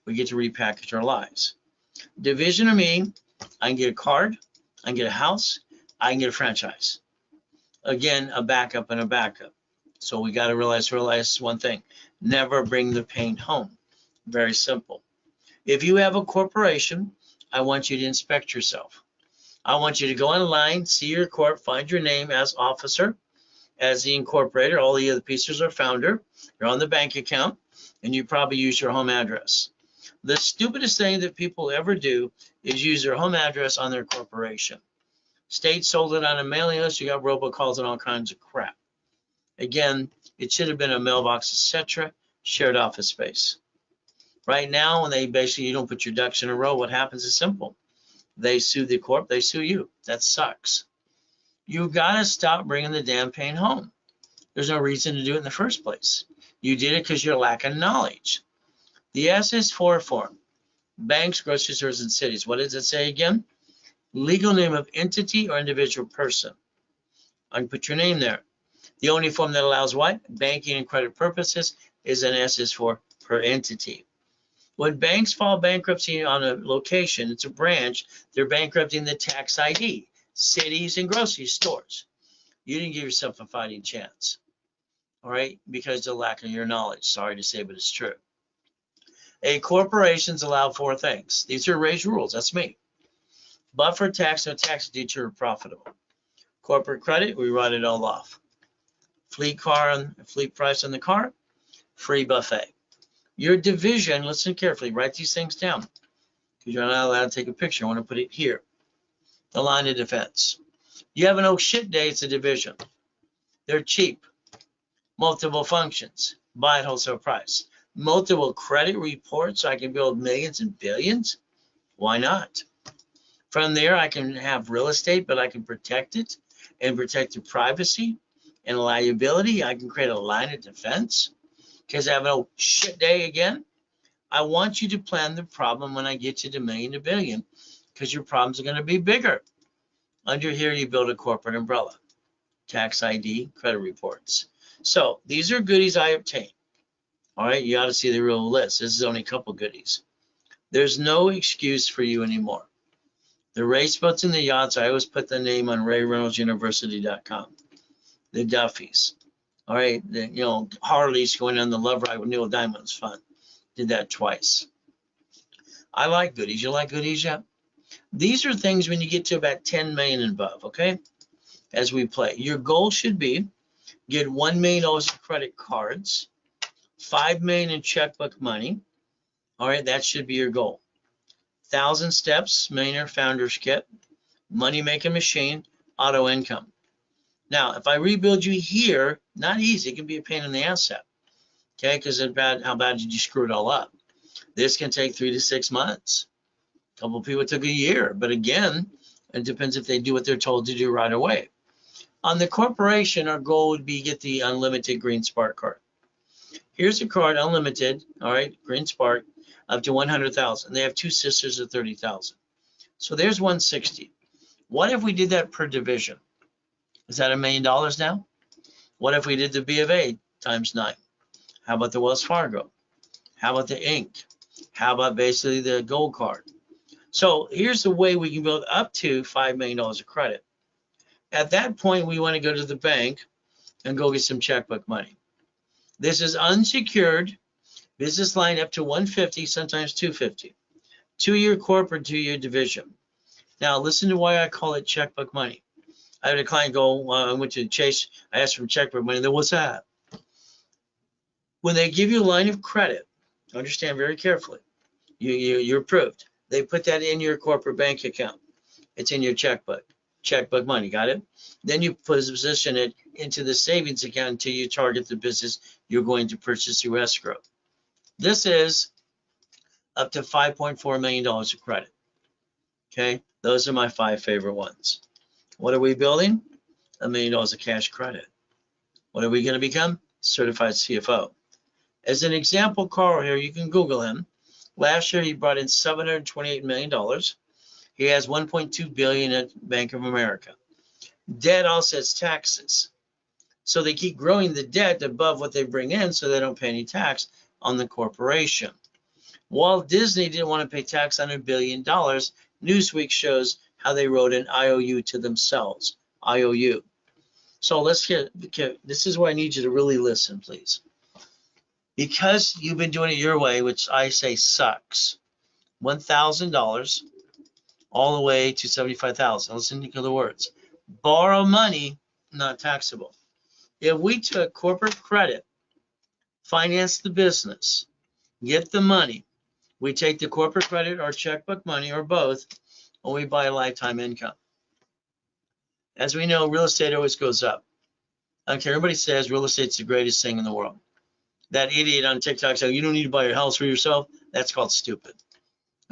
We get to repackage our lives. Division of me, I can get a card, I can get a house, I can get a franchise. Again, a backup and a backup. So we got to realize one thing. Never bring the pain home. Very simple. If you have a corporation, I want you to inspect yourself. I want you to go online, see your corp, find your name as officer, as the incorporator. All the other pieces are founder. You're on the bank account, and you probably use your home address. The stupidest thing that people ever do is use their home address on their corporation. State sold it on a mailing list. You got robocalls and all kinds of crap. Again, it should have been a mailbox, etc., shared office space. Right now, when they basically, you don't put your ducks in a row, what happens is simple. They sue the corp, they sue you. That sucks. You got to stop bringing the damn pain home. There's no reason to do it in the first place. You did it because you're lacking knowledge. The SS4 form, banks, grocery stores, and cities. What does it say again? Legal name of entity or individual person. I can put your name there. The only form that allows what? Banking and credit purposes is an SS4 per entity. When banks file bankruptcy on a location, it's a branch, they're bankrupting the tax ID, cities and grocery stores. You didn't give yourself a fighting chance. all right, because of the lack of your knowledge. Sorry to say, but it's true. Corporations allow 4 things. These are Ray's rules. That's me. Buffer tax, no tax deed or profitable. Corporate credit, we write it all off. Fleet price on the car, free buffet. Your division, listen carefully, write these things down because you're not allowed to take a picture. I want to put it here. The line of defense. You have an oh shit day, it's a division. They're cheap. Multiple functions. Buy at wholesale price. Multiple credit reports so I can build millions and billions. Why not? From there, I can have real estate, but I can protect it and protect the privacy and liability. I can create a line of defense because I have no shit day again. I want you to plan the problem when I get you to million to billion because your problems are going to be bigger. Under here, you build a corporate umbrella, tax ID, credit reports. So these are goodies I obtained. All right, you ought to see the real list. This is only a couple goodies. There's no excuse for you anymore. The race boats and the yachts, I always put the name on RayReynoldsUniversity.com. The Duffies. All right, Harley's going on the love ride with Neil Diamond was fun. Did that twice. I like goodies. You like goodies, yeah? These are things when you get to about 10 million and above, okay? As we play. Your goal should be get $1 million in credit cards, 5 million in checkbook money. All right, that should be your goal. 1,000 steps, millionaire founders kit, money making machine, auto income. Now, if I rebuild you here, not easy, it can be a pain in the ass set. Okay, because how bad did you screw it all up? This can take 3 to 6 months. A couple of people took a year, but again, it depends if they do what they're told to do right away. On the corporation, our goal would be get the unlimited Green Spark card. Here's a card, unlimited, all right, Green Spark, up to 100,000. They have 2 sisters of 30,000. So there's 160. What if we did that per division? Is that $1 million now? What if we did the B of A times 9? How about the Wells Fargo? How about the Inc? How about basically the gold card? So here's the way we can build up to $5 million of credit. At that point, we want to go to the bank and go get some checkbook money. This is unsecured business line up to 150, sometimes 250. 2-year corporate, 2-year division. Now listen to why I call it checkbook money. I had a client go, I went to Chase, I asked for checkbook money, then what's that? When they give you a line of credit, understand very carefully, you're approved. They put that in your corporate bank account. It's in your checkbook money, got it? Then you position it into the savings account until you target the business you're going to purchase through escrow. This is up to $5.4 million of credit. Okay, those are my 5 favorite ones. What are we building? $1 million of cash credit. What are we going to become? Certified CFO. As an example, Carl here, you can Google him. Last year, he brought in $728 million. He has $1.2 billion at Bank of America. Debt offsets taxes. So they keep growing the debt above what they bring in so they don't pay any tax on the corporation. Walt Disney didn't want to pay tax on $1 billion. Newsweek shows how they wrote an IOU to themselves, IOU. So let's get, this is where I need you to really listen, please. Because you've been doing it your way, which I say sucks, $1,000 all the way to $75,000. Listen to the words. Borrow money, not taxable. If we took corporate credit, finance the business, get the money, we take the corporate credit or checkbook money or both, and we buy a lifetime income. As we know, real estate always goes up. Okay, everybody says real estate's the greatest thing in the world. That idiot on TikTok said, you don't need to buy a house for yourself. That's called stupid.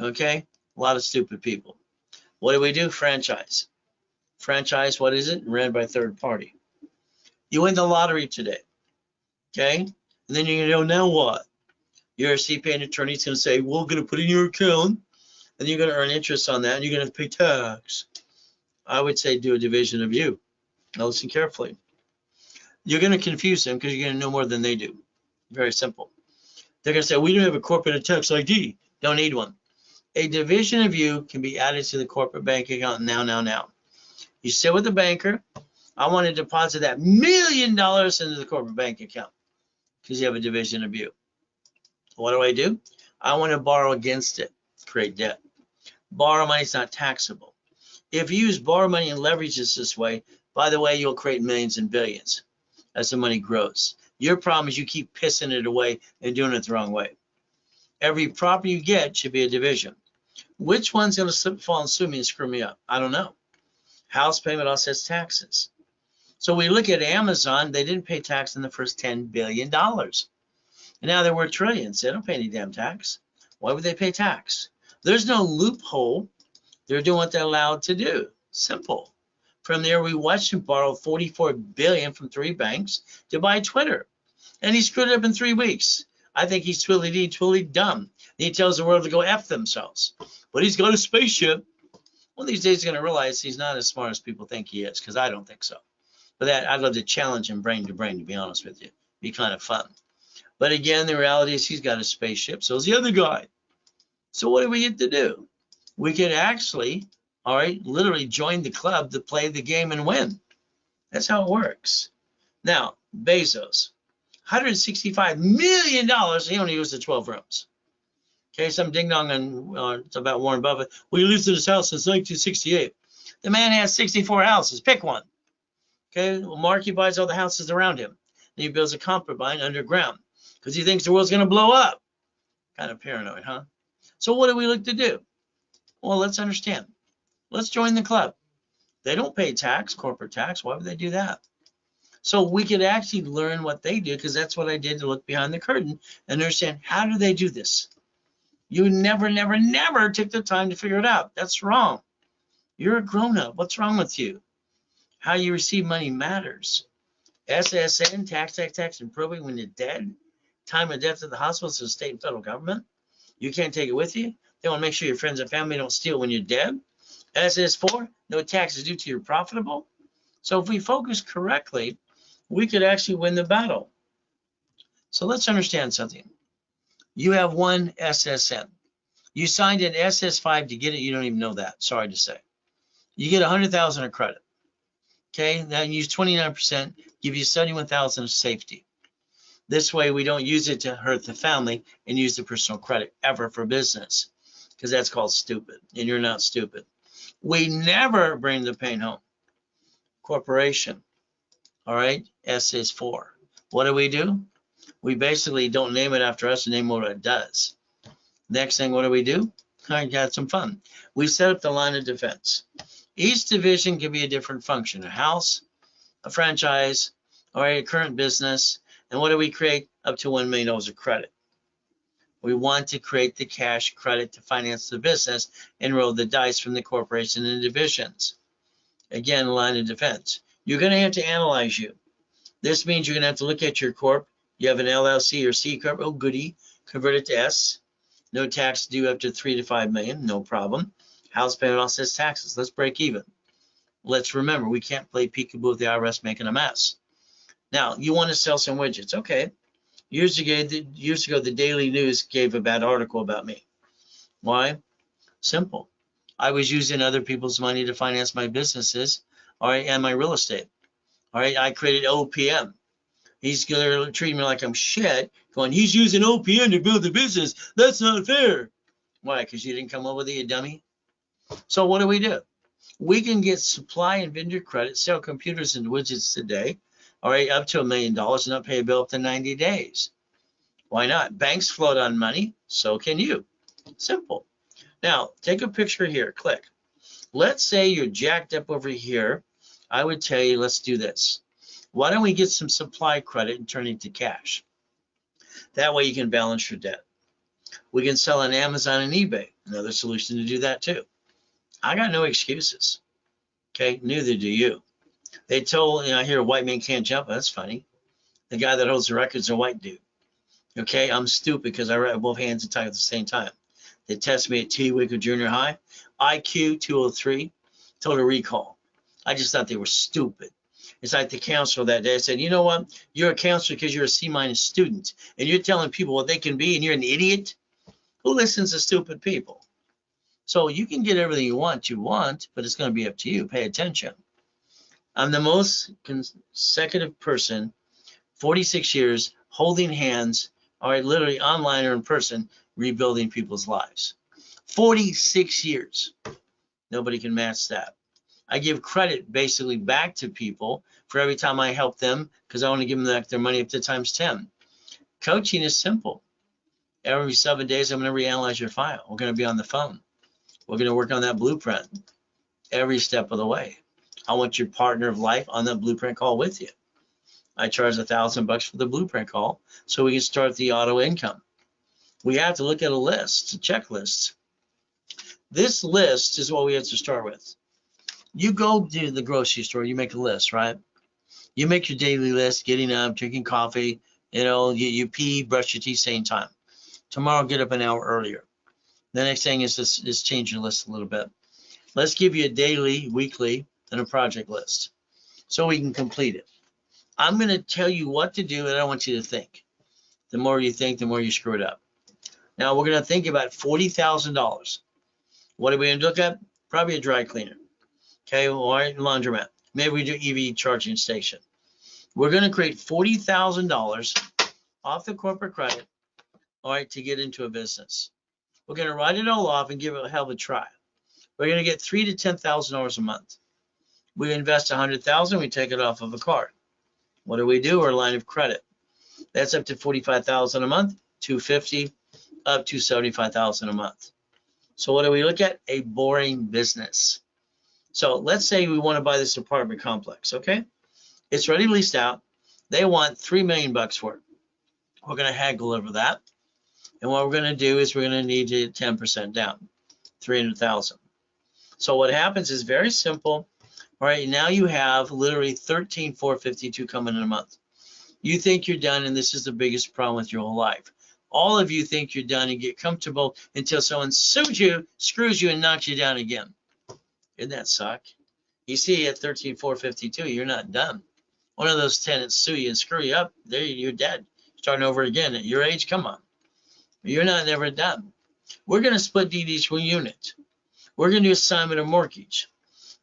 Okay? A lot of stupid people. What do? Franchise. Franchise, what is it? Ran by a third party. You win the lottery today. Okay? And then you're going to go, now what? Your CPA and attorney's going to say, we're going to put it in your account, and you're going to earn interest on that, and you're going to have to pay tax. I would say do a division of you. Now listen carefully. You're going to confuse them because you're going to know more than they do. Very simple. They're going to say, we don't have a corporate tax ID. Don't need one. A division of you can be added to the corporate bank account now. You sit with the banker. I want to deposit that $1 million into the corporate bank account because you have a division of you. What do? I want to borrow against it, create debt. Borrow money is not taxable. If you use borrow money and leverage this way, by the way, you'll create millions and billions as the money grows. Your problem is you keep pissing it away and doing it the wrong way. Every property you get should be a division. Which one's going to fall and sue me and screw me up? I don't know. House payment offsets taxes. So we look at Amazon, they didn't pay tax in the first $10 billion. And now they're worth trillions. They don't pay any damn tax. Why would they pay tax? There's no loophole. They're doing what they're allowed to do. Simple. From there, we watched him borrow $44 billion from 3 banks to buy Twitter. And he screwed it up in 3 weeks. I think he's totally dumb. He tells the world to go F themselves. But he's got a spaceship. One of these days he's going to realize he's not as smart as people think he is, because I don't think so. But that, I'd love to challenge him brain to brain, to be honest with you. Be kind of fun. But again, the reality is he's got a spaceship. So is the other guy. So what do we get to do? We could actually, all right, literally join the club to play the game and win. That's how it works. Now, Bezos, $165 million. He only used the 12 rooms. Okay, some ding dong on it's about Warren Buffett. Well, he lives in his house since 1968. The man has 64 houses. Pick one. Okay, well, Mark, he buys all the houses around him. And he builds a concubine underground because he thinks the world's going to blow up. Kind of paranoid, huh? So what do we look to do? Well, let's understand. Let's join the club. They don't pay tax, corporate tax. Why would they do that? So we could actually learn what they do, because that's what I did to look behind the curtain and understand, how do they do this? You never took the time to figure it out. That's wrong. You're a grown-up. What's wrong with you? How you receive money matters. SSN, tax, and probate when you're dead. Time of death at the hospital to the state and federal government. You can't take it with you. They want to make sure your friends and family don't steal when you're dead. SS4, no taxes due till you're profitable. So if we focus correctly, we could actually win the battle. So let's understand something. You have one SSN. You signed an SS5 to get it. You don't even know that. Sorry to say. You get 100,000 of credit. Okay, then use 29%, give you 71,000 of safety. This way, we don't use it to hurt the family and use the personal credit ever for business, because that's called stupid, and you're not stupid. We never bring the pain home. Corporation, all right, SS4. What do? We basically don't name it after us and name what it does. Next thing, what do? I got some fun. We set up the line of defense. Each division can be a different function, a house, a franchise, or a current business. And what do we create? Up to $1 million of credit. We want to create the cash credit to finance the business and roll the dice from the corporation and divisions. Again, line of defense. You're going to have to analyze you. This means you're going to have to look at your corp. You have an LLC or C corp. Oh, goody. Convert it to S. No tax due up to 3 to 5 million. No problem. House payment offsets taxes. Let's break even. Let's remember, we can't play peekaboo with the IRS making a mess. Now, you want to sell some widgets. Okay. Years ago, the Daily News gave a bad article about me. Why? Simple. I was using other people's money to finance my businesses, all right, and my real estate. All right, I created OPM. He's going to treat me like I'm shit, going, he's using OPM to build the business. That's not fair. Why? Because you didn't come up with it, you dummy? So what do? We can get supply and vendor credit, sell computers and widgets today, all right, up to $1 million and not pay a bill up to 90 days. Why not? Banks float on money, so can you. Simple. Now, take a picture here, click. Let's say you're jacked up over here. I would tell you, let's do this. Why don't we get some supply credit and turn it into cash? That way you can balance your debt. We can sell on Amazon and eBay, another solution to do that too. I got no excuses, okay? Neither do you. They told, I hear a white man can't jump. That's funny. The guy that holds the record's a white dude. Okay, I'm stupid because I write both hands and type at the same time. They tested me at T-Wick Junior High. IQ 203, total recall. I just thought they were stupid. It's like the counselor that day. I said, you know what? You're a counselor because you're a C- student, and you're telling people what they can be, and you're an idiot. Who listens to stupid people? So you can get everything you want, but it's going to be up to you. Pay attention. I'm the most consecutive person, 46 years, holding hands, all right, literally online or in person, rebuilding people's lives. 46 years. Nobody can match that. I give credit basically back to people for every time I help them because I want to give them back their money up to times 10. Coaching is simple. Every 7 days, I'm going to reanalyze your file. We're going to be on the phone. We're going to work on that blueprint every step of the way. I want your partner of life on that blueprint call with you. I charge $1,000 for the blueprint call so we can start the auto income. We have to look at a list, a checklist. This list is what we have to start with. You go to the grocery store, you make a list, right? You make your daily list, getting up, drinking coffee, you pee, brush your teeth, same time. Tomorrow, get up an hour earlier. The next thing is just change your list a little bit. Let's give you a daily, weekly, and a project list so we can complete it. I'm going to tell you what to do, and I want you to think. The more you think, the more you screw it up. Now, we're going to think about $40,000. What are we going to look at? Probably a dry cleaner. Okay, or a laundromat. Maybe we do EV charging station. We're going to create $40,000 off the corporate credit, all right, to get into a business. We're going to write it all off and give it a hell of a try. We're going to get $3,000 to $10,000 a month. We invest $100,000, we take it off of a card. What do? We're a line of credit. That's up to $45,000 a month, $250,000 up to $75,000 a month. So what do we look at? A boring business. So let's say we want to buy this apartment complex, okay? It's already leased out. They want $3 million for it. We're going to haggle over that. And what we're going to do is we're going to need to 10% down, $300,000. So what happens is very simple. All right, now you have literally $13,452 coming in a month. You think you're done, and this is the biggest problem with your whole life. All of you think you're done and get comfortable until someone sues you, screws you, and knocks you down again. Isn't that suck? You see, at $13,452, you're not done. One of those tenants sue you and screw you up, there you're dead. Starting over again at your age, come on. You're not never done. We're going to split deed each unit. We're going to do assignment of mortgage.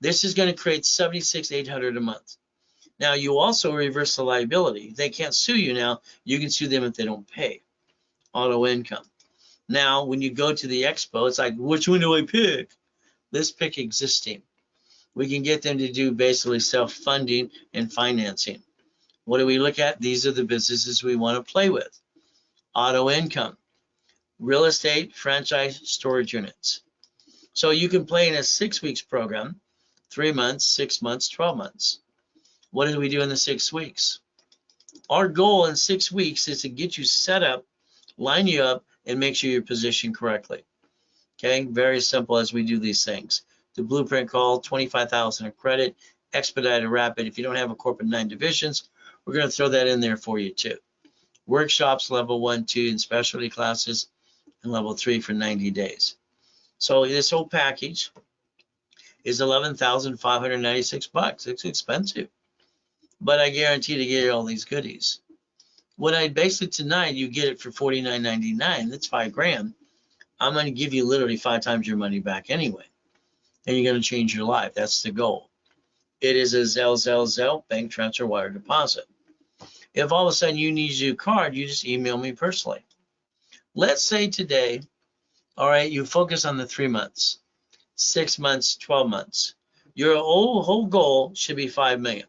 This is going to create $76,800 a month. Now, you also reverse the liability. They can't sue you now. You can sue them if they don't pay. Auto income. Now, when you go to the expo, it's like, which one do I pick? Let's pick existing. We can get them to do basically self-funding and financing. What do we look at? These are the businesses we want to play with. Auto income, real estate, franchise, storage units. So you can play in a 6 weeks program, 3 months, 6 months, 12 months. What do we do in the 6 weeks? Our goal in 6 weeks is to get you set up, line you up, and make sure you're positioned correctly. Okay, very simple as we do these things. The blueprint call, $25,000 in credit, expedited rapid. If you don't have a corporate 9 divisions, we're going to throw that in there for you too. Workshops, level 1, 2, and specialty classes, and level 3 for 90 days. So this whole package is $11,596. It's expensive, but I guarantee to get all these goodies. When I basically tonight, you get it for $49.99. That's $5,000. I'm going to give you literally 5 times your money back anyway, and you're going to change your life. That's the goal. It is a Zelle, bank transfer, wire deposit. If all of a sudden you need a new card, you just email me personally. Let's say today, all right, you focus on the 3 months, 6 months, 12 months. Your whole goal should be $5 million.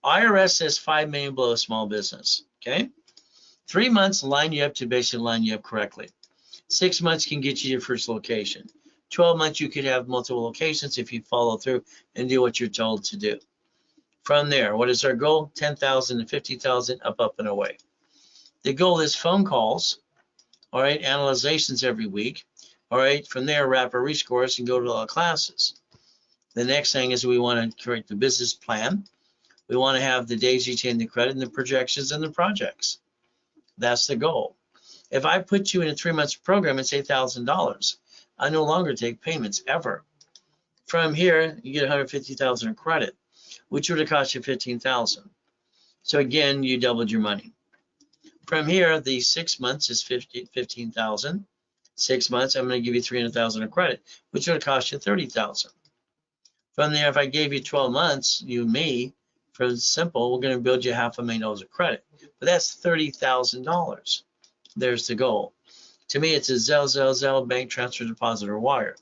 IRS says $5 million below a small business, okay? 3 months line you up to basically line you up correctly. 6 months can get you your first location. 12 months, you could have multiple locations if you follow through and do what you're told to do. From there, what is our goal? 10,000 to 50,000, up and away. The goal is phone calls, all right, analyzations every week, all right. From there, wrap a rescourse and go to all classes. The next thing is we want to create the business plan. We want to have the daisy chain, the credit, and the projections and the projects. That's the goal. If I put you in a 3 months program, it's $8,000. I no longer take payments ever. From here, you get $150,000 in credit, which would have cost you $15,000. So again, you doubled your money. From here, the 6 months is $15,000. 6 months, I'm going to give you $300,000 in credit, which would have cost you $30,000. From there, if I gave you 12 months, you and me, for simple, we're going to build you $500,000 of credit. But that's $30,000. There's the goal. To me, it's a Zelle, bank transfer, deposit, or wire.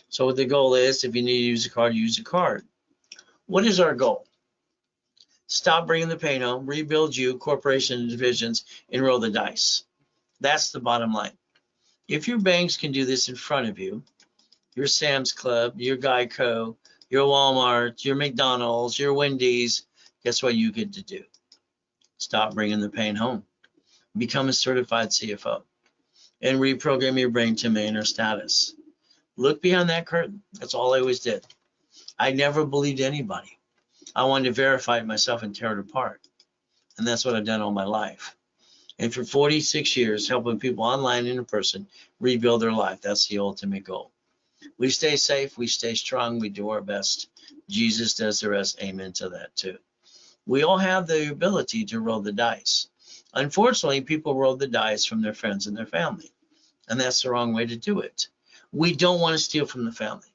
So what the goal is, if you need to use a card, use a card. What is our goal? Stop bringing the pain home, rebuild you, corporation and divisions, and roll the dice. That's the bottom line. If your banks can do this in front of you, your Sam's Club, your Geico, your Walmart, your McDonald's, your Wendy's, guess what you get to do? Stop bringing the pain home. Become a certified CFO and reprogram your brain to millionaire status. Look behind that curtain. That's all I always did. I never believed anybody. I wanted to verify it myself and tear it apart. And that's what I've done all my life. And for 46 years, helping people online and in person rebuild their life. That's the ultimate goal. We stay safe, we stay strong, we do our best. Jesus does the rest. Amen to that too. We all have the ability to roll the dice. Unfortunately, people roll the dice from their friends and their family. And that's the wrong way to do it. We don't want to steal from the family.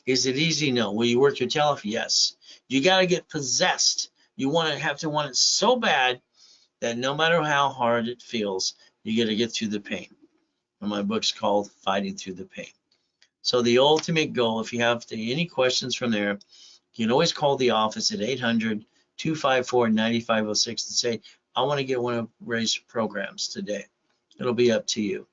Is it easy? No. Will you work your tail off? Yes. You got to get possessed. You want it so bad that no matter how hard it feels, you got to get through the pain. And my book's called Fighting Through the Pain. So the ultimate goal, if you have any questions from there, you can always call the office at 800-254-9506 and say, I want to get one of Ray's programs today. It'll be up to you.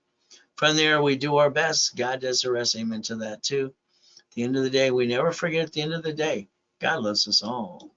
From there, we do our best. God does the rest. Amen to that too. At the end of the day, we never forget at the end of the day, God loves us all.